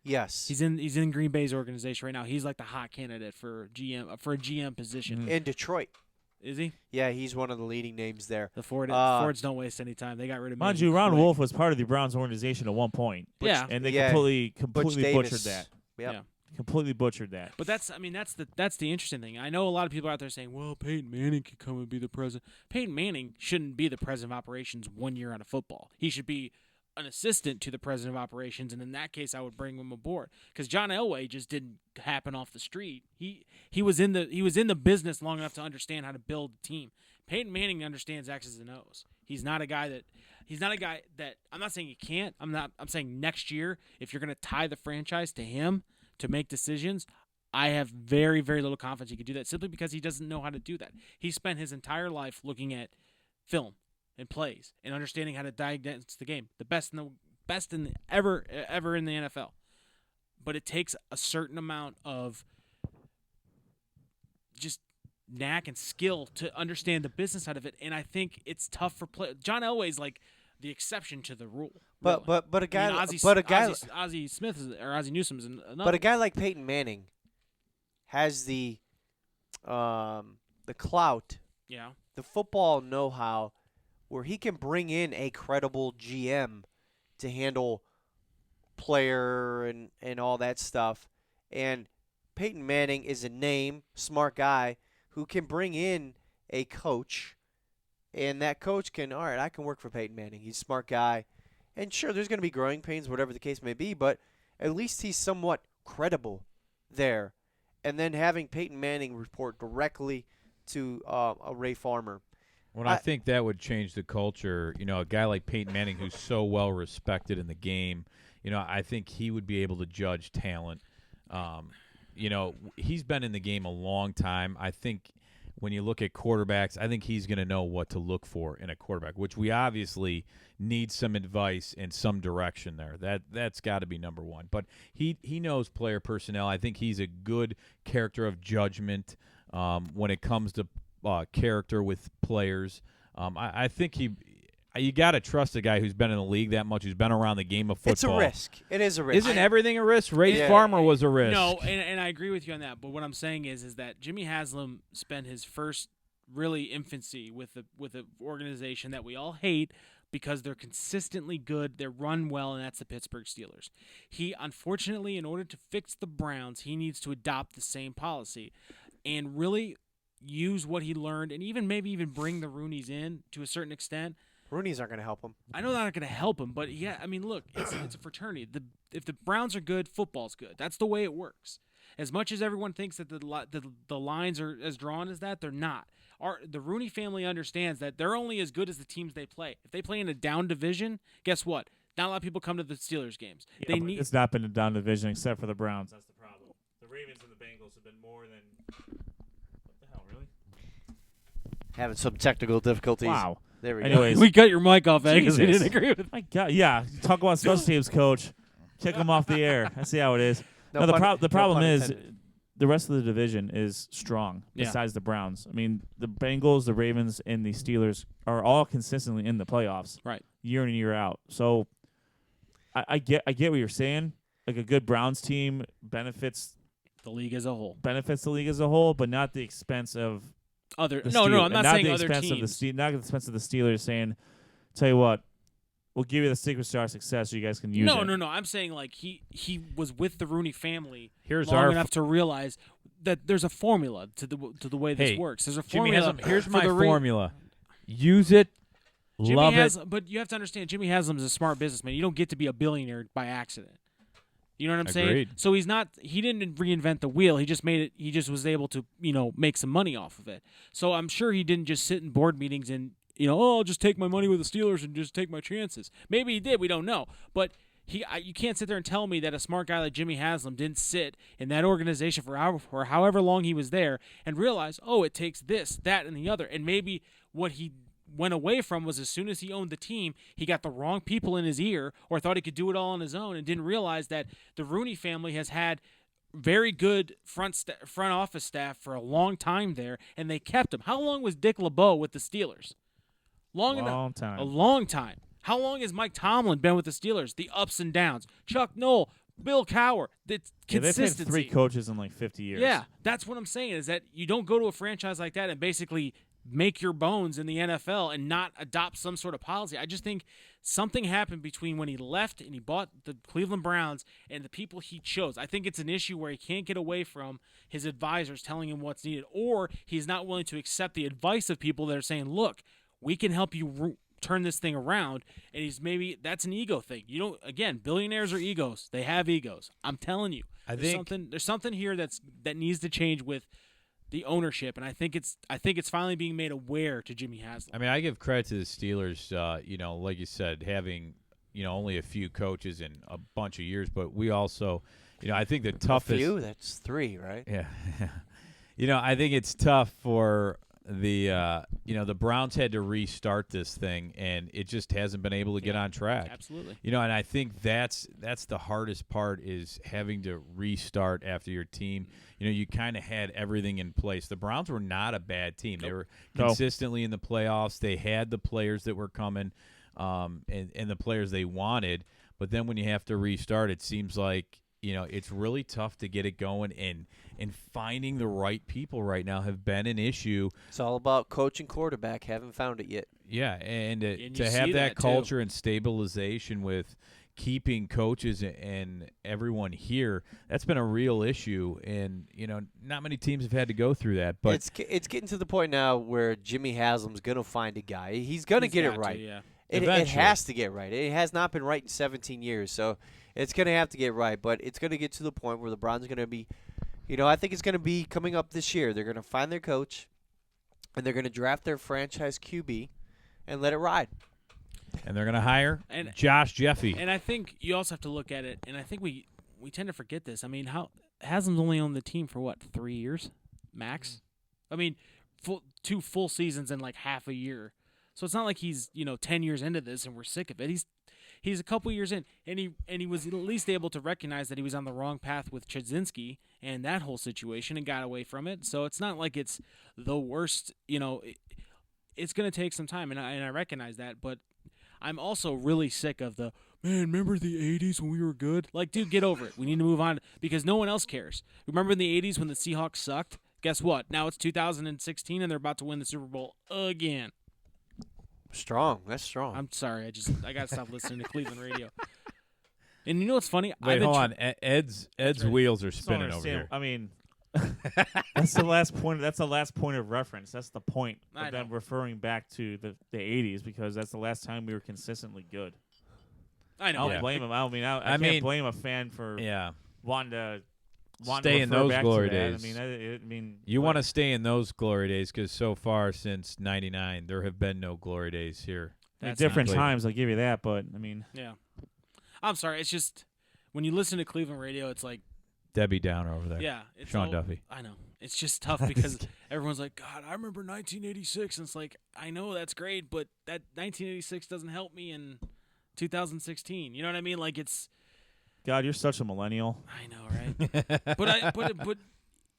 S3: Yes.
S1: He's in Green Bay's organization right now. He's like the hot candidate for a GM position.
S3: In Detroit.
S1: Is he?
S3: Yeah, he's one of the leading names there.
S1: The Fords don't waste any time. They got rid of him.
S4: Mind you, Ron Wolf was part of the Browns organization at one point. And they completely butchered that.
S3: Yep.
S4: Completely butchered that.
S1: But that's the interesting thing. I know a lot of people out there saying, well, Peyton Manning could come and be the president. Peyton Manning shouldn't be the president of operations 1 year out of football. He should be an assistant to the president of operations, and in that case, I would bring him aboard because John Elway just didn't happen off the street. He was in the business long enough to understand how to build a team. Peyton Manning understands X's and O's. He's not a guy that I'm not saying he can't. I'm saying next year, if you're going to tie the franchise to him to make decisions, I have very, very little confidence he could do that simply because he doesn't know how to do that. He spent his entire life looking at film and plays and understanding how to diagnose the game, the best ever in the NFL. But it takes a certain amount of just knack and skill to understand the business side of it, and I think it's tough for play. John Elway's like the exception to the rule.
S3: But a guy
S1: Ozzie Smith or Ozzie Newsome is another.
S3: But a guy like Peyton Manning has the clout, the football know-how, where he can bring in a credible GM to handle player and all that stuff. And Peyton Manning is a name, smart guy, who can bring in a coach, and that coach can, all right, I can work for Peyton Manning. He's a smart guy. And sure, there's going to be growing pains, whatever the case may be, but at least he's somewhat credible there. And then having Peyton Manning report directly to a Ray Farmer.
S2: Well, I think that would change the culture. A guy like Peyton Manning, who's so well respected in the game, I think he would be able to judge talent. He's been in the game a long time. I think when you look at quarterbacks, I think he's going to know what to look for in a quarterback, which we obviously need some advice and some direction there. That's got to be number one. But he knows player personnel. I think he's a good character of judgment when it comes to character with players. I think you got to trust a guy who's been in the league that much, who's been around the game of football.
S3: It's a risk. It is a risk.
S2: Isn't everything a risk? Ray Farmer was a risk.
S1: No, and I agree with you on that. But what I'm saying is that Jimmy Haslam spent his first really infancy with the organization that we all hate because they're consistently good, they run well, and that's the Pittsburgh Steelers. He, unfortunately, in order to fix the Browns, he needs to adopt the same policy and really use what he learned and maybe even bring the Rooneys in to a certain extent.
S3: Rooneys aren't going to help him.
S1: I know they're not going to help him, but yeah, I mean, look, it's a fraternity. If the Browns are good, football's good. That's the way it works. As much as everyone thinks that the lines are as drawn as that, they're not. The Rooney family understands that they're only as good as the teams they play. If they play in a down division, guess what? Not a lot of people come to the Steelers games.
S4: Yeah, it's not been a down division except for the Browns. That's the problem. The Ravens and the Bengals have been more than what the hell, really?
S3: Having some technical difficulties.
S4: Wow.
S3: There we
S4: Anyways,
S3: go.
S1: We cut your mic off because we didn't agree with it.
S4: My God, yeah. Talk about special teams, coach. Kick him off the air. I see how it is. The problem is the rest of the division is strong besides the Browns. I mean, the Bengals, the Ravens, and the Steelers are all consistently in the playoffs,
S1: right,
S4: year in and year out. So I get what you're saying. Like a good Browns team benefits
S1: the league as a whole,
S4: but not the expense of
S1: other.
S4: The
S1: No, I'm not saying
S4: the
S1: other
S4: expense
S1: teams.
S4: Of not at the expense of the Steelers saying, "Tell you what, we'll give you the secret star success so you guys can use it."
S1: No. I'm saying like he was with the Rooney family
S2: Here's
S1: long
S2: our
S1: enough to realize that there's a formula to the way this works. There's a
S2: Jimmy
S1: formula.
S2: Haslam, here's
S1: for
S2: my
S1: the
S2: formula. Use it. Love it.
S1: But you have to understand, Jimmy Haslam is a smart businessman. You don't get to be a billionaire by accident. You know what I'm saying?
S2: Agreed.
S1: So he didn't reinvent the wheel. He just made it. He just was able to, make some money off of it. So I'm sure he didn't just sit in board meetings and, I'll just take my money with the Steelers and just take my chances. Maybe he did. We don't know. But you can't sit there and tell me that a smart guy like Jimmy Haslam didn't sit in that organization for however long he was there and realize, it takes this, that, and the other. And maybe what he went away from was as soon as he owned the team, he got the wrong people in his ear or thought he could do it all on his own and didn't realize that the Rooney family has had very good front office staff for a long time there, and they kept him. How long was Dick LeBeau with the Steelers? Long enough.
S4: Time.
S1: A long time. How long has Mike Tomlin been with the Steelers? The ups and downs. Chuck Noll, Bill Cowher. The consistency.
S4: They've had 3 coaches in like 50 years.
S1: Yeah, that's what I'm saying is that you don't go to a franchise like that and basically make your bones in the NFL and not adopt some sort of policy. I just think something happened between when he left and he bought the Cleveland Browns and the people he chose. I think it's an issue where he can't get away from his advisors telling him what's needed, or he's not willing to accept the advice of people that are saying, look, we can help you turn this thing around. And that's an ego thing. Again, billionaires are egos. They have egos. I'm telling you. There's something here that needs to change with the ownership, and I think it's finally being made aware to Jimmy Haslam.
S2: I mean, I give credit to the Steelers. Like you said, having only a few coaches in a bunch of years, but we also, I think the toughest.
S3: A few? That's 3, right?
S2: Yeah. I think it's tough for the the Browns had to restart this thing, and it just hasn't been able to get on track.
S1: Absolutely.
S2: And I think that's the hardest part is having to restart after your team. You kind of had everything in place. The Browns were not a bad team. They were consistently in the playoffs. They had the players that were coming, and the players they wanted. But then when you have to restart, it seems like it's really tough to get it going, and finding the right people right now have been an issue.
S3: It's all about coach and quarterback. Haven't found it yet.
S2: Yeah, and
S1: you
S2: to
S1: see
S2: have that
S1: too.
S2: culture and stabilization with keeping coaches and everyone here, that's been a real issue, and not many teams have had to go through that. But
S3: it's getting to the point now where Jimmy Haslam's gonna find a guy. He's gonna get it right.
S1: Yeah.
S3: It has to get right. It has not been right in 17 years, so it's going to have to get right. But it's going to get to the point where the Browns are going to be, I think it's going to be coming up this year. They're going to find their coach, and they're going to draft their franchise QB and let it ride.
S2: And they're going to hire Josh Jeffy.
S1: And I think you also have to look at it, and I think we tend to forget this. I mean, Haslam's only on the team for, 3 years max? I mean, 2 full seasons in like half a year. So it's not like he's 10 years into this and we're sick of it. He's a couple years in, and he was at least able to recognize that he was on the wrong path with Chudzinski and that whole situation and got away from it. So it's not like it's the worst. It's going to take some time, and I recognize that. But I'm also really sick of remember the 80s when we were good? Like, dude, get over it. We need to move on because no one else cares. Remember in the 80s when the Seahawks sucked? Guess what? Now it's 2016, and they're about to win the Super Bowl again.
S3: Strong. That's strong.
S1: I'm sorry. I got to stop listening to Cleveland radio. And you know what's funny?
S2: Wait, hold on. Ed's wheels are spinning over here.
S4: I mean, that's the last point. That's the last point of reference. That's the point of them referring back to the 80s because that's the last time we were consistently good.
S1: I know.
S4: I don't blame him. I can't blame a fan for wanting to
S2: stay in those glory days.
S4: I mean,
S2: you want to stay in those glory days because so far since '99, there have been no glory days here.
S4: At different times, I'll give you that. But I mean,
S1: yeah. I'm sorry. It's just when you listen to Cleveland radio, it's like
S2: Debbie Downer over there.
S1: Yeah, it's
S2: Sean Duffy.
S1: I know. It's just tough because everyone's like, God, I remember 1986, and it's like, I know that's great, but that 1986 doesn't help me in 2016. You know what I mean? Like it's.
S4: God, you're such a millennial.
S1: I know, right? but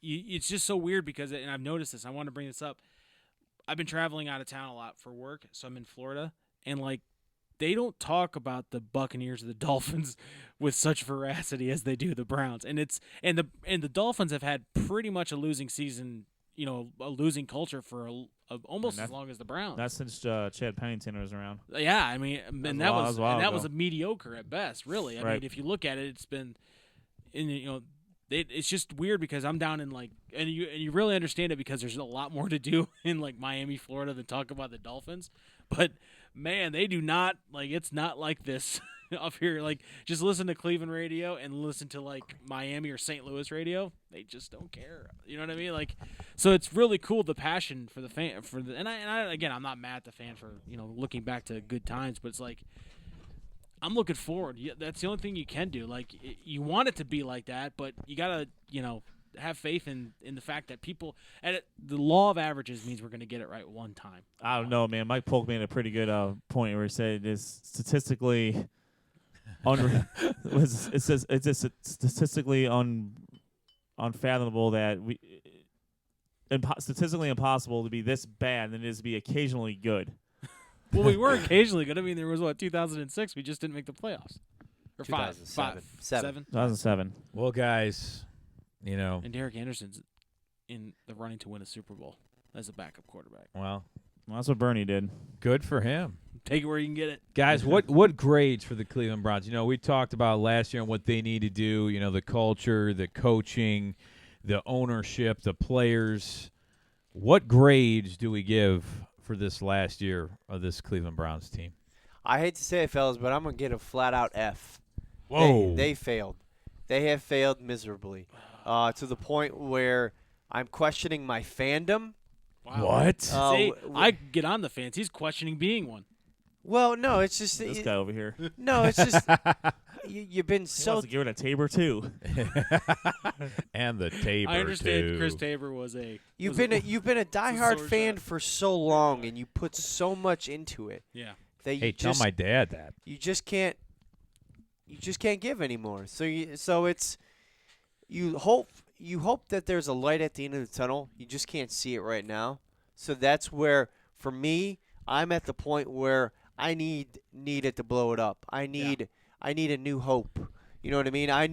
S1: it's just so weird because, and I've noticed this. I want to bring this up. I've been traveling out of town a lot for work, so I'm in Florida, and like they don't talk about the Buccaneers or the Dolphins with such veracity as they do the Browns, and the Dolphins have had pretty much a losing season, a losing culture for almost as long as the Browns.
S4: That's since Chad Pennington was around.
S1: Yeah, I mean, and that was a mediocre at best, really. I mean, if you look at it, it's been, it's just weird because I'm down in and you really understand it because there's a lot more to do in Miami, Florida than talk about the Dolphins. But man, they do not it's not like this up here. Just listen to Cleveland radio and listen to Miami or St. Louis radio. They just don't care. You know what I mean? So it's really cool the passion for the fan and I again I'm not mad at the fan for looking back to good times, but it's I'm looking forward. That's the only thing you can do. You want it to be like that, but you gotta have faith in the fact that people the law of averages means we're going to get it right one time.
S4: I don't know, man. Mike Polk made a pretty good point where he said it is statistically it's just statistically unfathomable that statistically impossible to be this bad than it is to be occasionally good.
S1: Well, we were occasionally good. I mean, there was 2006. We just didn't make the playoffs. Or
S3: 2007.
S2: Well, guys,
S1: And Derek Anderson's in the running to win a Super Bowl as a backup quarterback.
S2: Well,
S4: that's what Bernie did.
S2: Good for him.
S1: Take it where you can get it.
S2: Guys, what grades for the Cleveland Browns? We talked about last year and what they need to do, the culture, the coaching, the ownership, the players. What grades do we give for this last year of this Cleveland Browns team?
S3: I hate to say it, fellas, but I'm going to get a flat-out F.
S2: Whoa.
S3: They failed. They have failed miserably to the point where I'm questioning my fandom.
S2: Wow. What?
S1: See, I get on the fans. He's questioning being one.
S3: Well, no, it's just
S4: this guy over here.
S3: No, it's just you've been so.
S4: He wants to give it a Tabor too.
S2: And the Tabor.
S1: I understand
S2: too.
S1: Chris Tabor was a.
S3: You've been a diehard fan for so long, and you put so much into it.
S1: Yeah.
S3: That you
S2: hey, tell my dad that.
S3: You just can't. You just can't give anymore. So it's. You hope that there's a light at the end of the tunnel. You just can't see it right now. So that's where, for me, I'm at the point where I need it to blow it up. I need a new hope. You know what I mean? I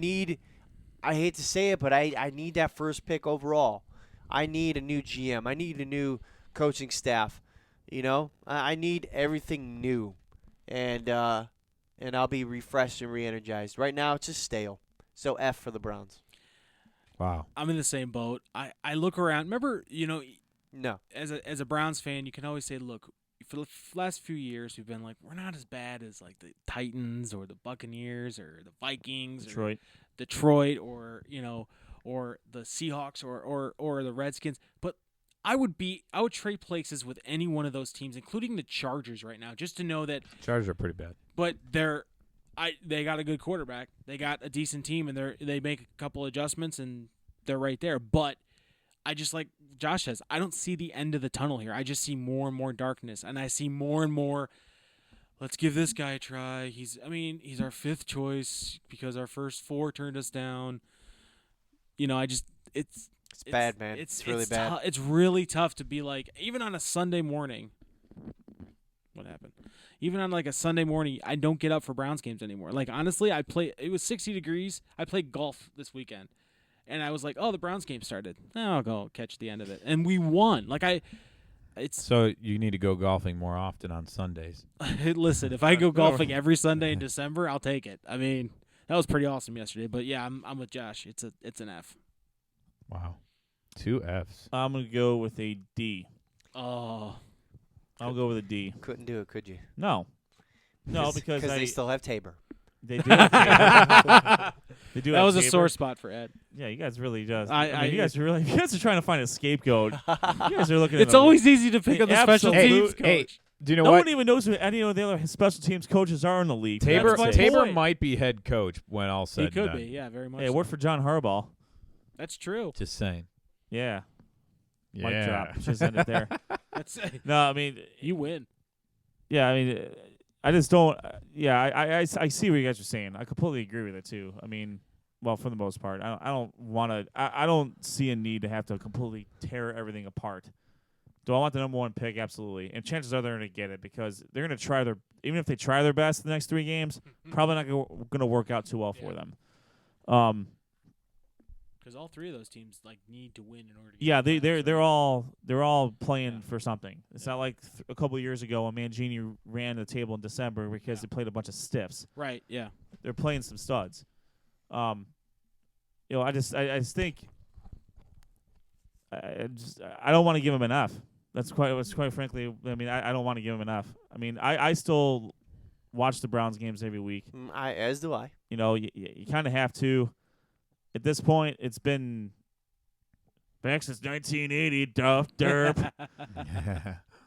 S3: hate to say it, but I need that first pick overall. I need a new GM. I need a new coaching staff. I need everything new, and I'll be refreshed and re-energized. Right now, it's just stale. So F for the Browns.
S2: Wow.
S1: I'm in the same boat. I look around. Remember,
S3: no.
S1: As a Browns fan, you can always say, look, for the last few years, we've been we're not as bad as the Titans or the Buccaneers or the Vikings or Detroit or or the Seahawks or the Redskins. But I would trade places with any one of those teams, including the Chargers right now, just to know that
S2: Chargers are pretty bad.
S1: But they got a good quarterback. They got a decent team, and they make a couple adjustments, and they're right there. But I just, like Josh says, I don't see the end of the tunnel here. I just see more and more darkness, and I see more and more. Let's give this guy a try. He's our fifth choice because our first four turned us down. It's
S3: bad, man. It's really bad.
S1: It's really tough to be even on a Sunday morning. What happened? Even on a Sunday morning, I don't get up for Browns games anymore. Honestly, it was 60 degrees. I played golf this weekend, and I was oh, the Browns game started. I'll go catch the end of it, and we won.
S2: So you need to go golfing more often on Sundays.
S1: Listen, if I go golfing every Sunday in December, I'll take it. That was pretty awesome yesterday. But yeah, I'm with Josh. It's an F.
S2: Wow, 2 Fs.
S4: I'm gonna go with a D.
S1: Oh.
S4: I'll go with a D.
S3: Couldn't do it, could you?
S4: No, because
S3: they still have Tabor.
S4: They do. Have they do.
S1: That was a sore spot for Ed.
S4: Yeah, you guys really does. You guys are trying to find a scapegoat. You guys are looking.
S1: It's always easy to pick up the special teams coach.
S2: Hey, do you know
S4: no
S2: what?
S4: one even knows who any of the other special teams coaches are in the league.
S2: Tabor might be head coach when all said
S1: and done. He could be, yeah, very much.
S4: Hey, worked for John Harbaugh.
S1: That's true.
S2: Just saying.
S4: Yeah.
S2: Yeah.
S4: Mic drop. Just end it there. No,
S1: you win.
S4: Yeah, I just don't. Yeah, I see what you guys are saying. I completely agree with it too. Well, for the most part, I don't want to. I don't see a need to have to completely tear everything apart. Do I want the number 1 pick? Absolutely. And chances are they're going to get it because they're going to try even if they try their best the next 3 games, probably not going to work out too well for them.
S1: Because all 3 of those teams need to win in order to.
S4: Yeah,
S1: get
S4: they're all playing for something. It's not like a couple of years ago when Mangini ran the table in December because they played a bunch of stiffs.
S1: Right. Yeah.
S4: They're playing some studs. I just think I don't want to give him enough. That's quite frankly. I mean, I don't want to give him enough. I mean, I still watch the Browns games every week.
S3: As do I.
S4: You kind of have to. At this point, it's been back since 1980. Derp.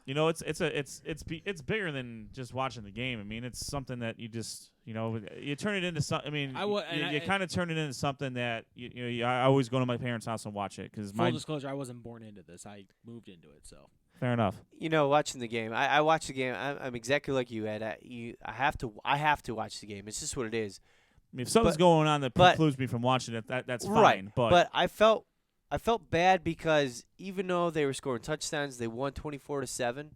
S4: It's bigger than just watching the game. I mean, it's something that you just you turn it into something. I mean, you kind of turn it into something that I always go to my parents' house and watch it because
S1: full disclosure, I wasn't born into this. I moved into it, so
S4: fair enough.
S3: Watching the game, I watch the game. I'm exactly like you, Ed. I have to watch the game. It's just what it is.
S4: I mean, if something's going on that precludes me from watching it, that's fine.
S3: Right.
S4: But
S3: I felt bad because even though they were scoring touchdowns, they won 24-7.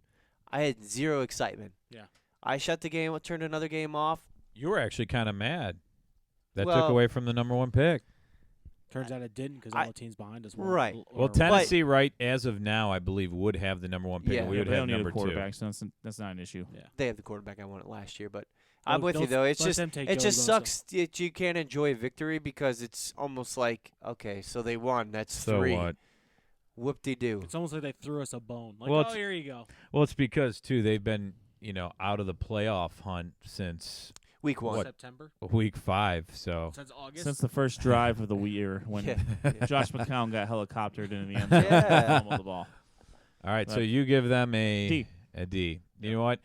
S3: I had zero excitement.
S1: Yeah.
S3: I shut the game, turned another game off.
S2: You were actually kind of mad. That took
S3: Well,
S2: away from the number 1 pick.
S1: turns out it didn't because all the teams behind us were.
S3: Right.
S2: Well, Tennessee, right as of now, I believe, would have the number 1 pick.
S3: Yeah.
S2: And we would
S4: they
S2: have
S4: don't need
S2: number
S4: a
S2: 2.
S4: quarterback, so that's not an issue.
S1: Yeah.
S3: They have the quarterback. I won it last year, but
S1: Well,
S3: I'm with you
S1: don't
S3: though. It's
S1: let
S3: just
S1: them take
S3: it
S1: Joey
S3: just
S1: Bosa.
S3: sucks that you can't enjoy a victory because it's almost like okay, so they won. That's
S2: So
S3: 3.
S2: what?
S3: Whoop-de-doo.
S1: It's almost like they threw us a bone. Like,
S2: Well,
S1: oh,
S2: it's-
S1: here you go.
S2: Well, it's because, too, they've been, out of the playoff hunt since
S3: Week 1.
S1: September
S2: week 5. So
S1: since August.
S4: Since the first drive of the year when
S3: Yeah.
S4: Josh McCown got helicoptered in the end zone
S3: Yeah.
S4: and fumbled the ball.
S2: all right, so
S4: But-
S2: you give them a
S4: D.
S2: A D. You know what?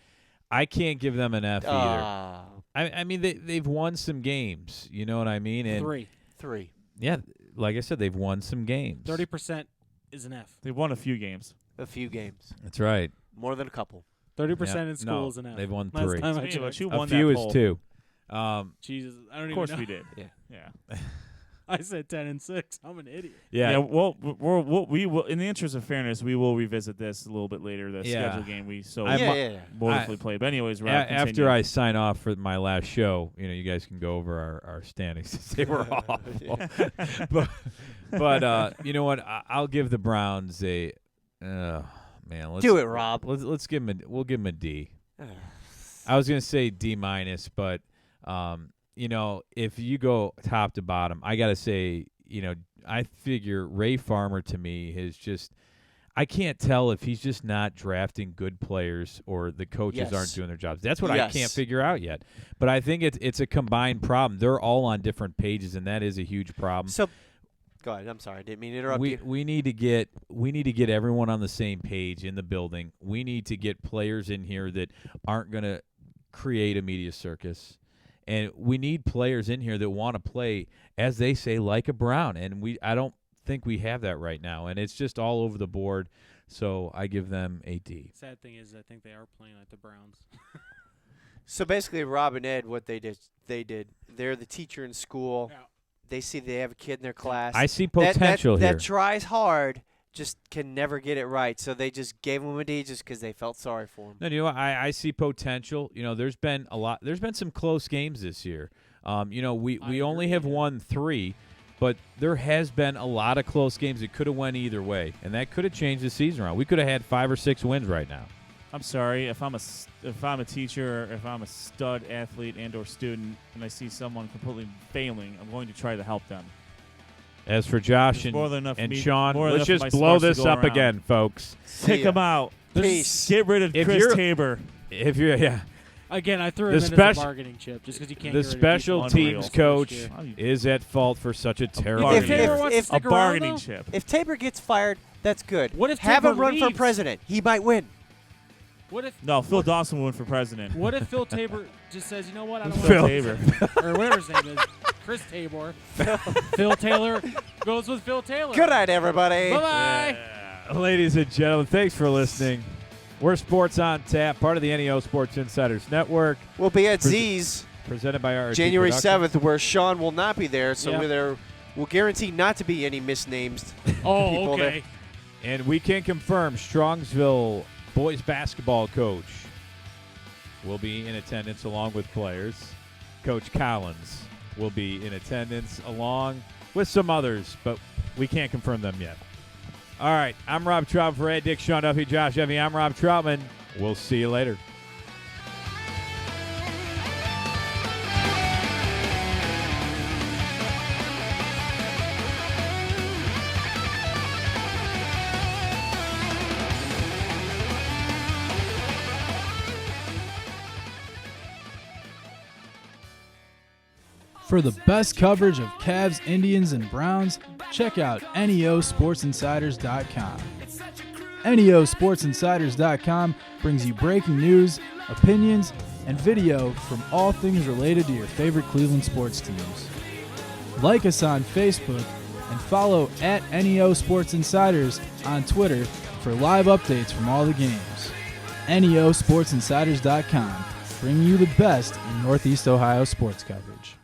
S2: I can't give them an F either.
S3: Ah,
S2: I mean, they've won some games. You know what I mean? And
S1: 3.
S3: 3.
S2: yeah, like I said, they've won some games.
S1: 30% is an F.
S4: They won a few games.
S3: A few games.
S2: That's right.
S3: More than a couple.
S1: 30%
S2: Yeah.
S1: in school
S2: No,
S1: is an F.
S2: they've won
S1: Last
S2: 3.
S1: time I
S4: Yeah, but
S1: checked.
S4: you
S2: A
S4: won
S2: few
S4: that
S2: is
S4: poll.
S2: 2.
S1: Jesus, I don't
S4: Of
S1: even
S4: course
S1: know.
S4: we did.
S3: Yeah.
S4: Yeah.
S1: I said 10 and 6. I'm an idiot.
S2: Yeah.
S4: Well, we will. In the interest of fairness, we will revisit this a little bit later. The
S2: Yeah.
S4: schedule game we so
S2: I'm-
S3: Yeah.
S4: wonderfully played. But anyways, Rob,
S2: After
S4: continue.
S2: I sign off for my last show, you guys can go over our standings since they were awful. but you know what? I'll give the Browns a man. Let's
S3: Do it, Rob.
S2: Let's give them. We'll give them a D. I was gonna say D minus, but if you go top to bottom, I gotta say, I figure Ray Farmer to me is just. I can't tell if he's just not drafting good players or the coaches
S3: Yes.
S2: aren't doing their jobs. That's what I
S3: Yes.
S2: can't figure out yet. But I think it's a combined problem. They're all on different pages, and that is a huge problem.
S3: So, go ahead. I'm sorry. I didn't mean to interrupt you.
S2: We need to get everyone on the same page in the building. We need to get players in here that aren't going to create a media circus. And we need players in here that want to play, as they say, like a Brown. And I don't think we have that right now. And it's just all over the board. So I give them a D.
S1: Sad thing is, I think they are playing like the Browns.
S3: So basically, Rob and Ed, what they did, they're the teacher in school.
S1: Yeah.
S3: They see they have a kid in their class.
S2: I see potential
S3: that
S2: here.
S3: tries hard, just can never get it right. So they just gave him a D just because they felt sorry for him.
S2: No, you know what? I see potential. There's been some close games this year. We only have won 3, but there has been a lot of close games that could have went either way, and that could have changed the season around. We could have had 5 or 6 wins right now.
S4: I'm sorry if I'm a teacher, or if I'm a stud athlete and/or student, and I see someone completely failing, I'm going to try to help them.
S2: As for Josh
S4: There's more than enough
S2: and
S4: me-
S2: Sean,
S4: more than
S2: let's
S4: enough
S2: just
S4: of my
S2: blow
S4: smarts to
S2: this
S4: go
S2: up
S4: around.
S2: again, folks.
S4: Kick
S3: ya.
S4: them out.
S3: Peace.
S4: Get rid of
S2: If
S4: Chris
S2: you're-
S4: Tabor.
S2: If you're
S1: Again, I threw
S2: The
S1: him in as
S2: special-
S1: a bargaining chip just because you can't.
S2: the
S1: get rid of
S2: special
S1: people.
S4: Unreal.
S2: teams coach
S1: First year.
S2: is at fault for such a terrible
S4: bargaining
S1: If
S2: year.
S1: Tabor wants to
S3: if-
S1: stick
S4: A
S1: around,
S4: bargaining
S1: though,
S4: chip.
S3: If Tabor gets fired, that's good.
S1: What if
S3: have
S1: Tabor
S3: him run for
S1: leaves?
S3: president? He might win.
S1: What if
S4: No, Phil Dawson will win for president.
S1: What if Phil Tabor just says, you know what, I don't
S4: Phil
S1: want
S4: Tabor.
S1: or whatever his name is, Chris Tabor, Phil Taylor goes with Phil Taylor.
S3: Good night, everybody.
S1: Bye bye.
S2: Ladies and gentlemen, thanks for listening. We're Sports on Tap, part of the NEO Sports Insiders Network.
S3: We'll be at Z's.
S2: Presented by RT
S3: January
S2: Productions.
S3: 7th, where Sean will not be there, so
S1: Yep.
S3: we'll guarantee not to be any misnamed
S1: Oh,
S3: people
S1: okay.
S3: there.
S2: And we can confirm Strongsville boys basketball coach will be in attendance along with players. Coach Collins will be in attendance along with some others, but we can't confirm them yet. All right, I'm Rob Troutman for Ed Dick, Sean Duffy, Josh Evie. I'm Rob Troutman. We'll see you later.
S5: For the best coverage of Cavs, Indians, and Browns, check out NEOSportsInsiders.com. NEOSportsInsiders.com brings you breaking news, opinions, and video from all things related to your favorite Cleveland sports teams. Like us on Facebook and follow at NEO Sports Insiders on Twitter for live updates from all the games. NEOSportsInsiders.com, bringing you the best in Northeast Ohio sports coverage.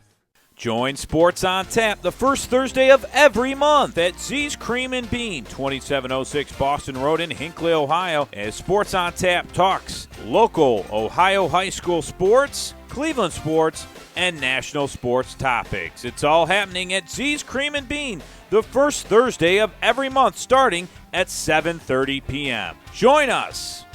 S6: Join Sports on Tap the first Thursday of every month at Z's Cream and Bean, 2706 Boston Road in Hinckley, Ohio, as Sports on Tap talks local Ohio high school sports, Cleveland sports, and national sports topics. It's all happening at Z's Cream and Bean the first Thursday of every month starting at 7:30 p.m. Join us.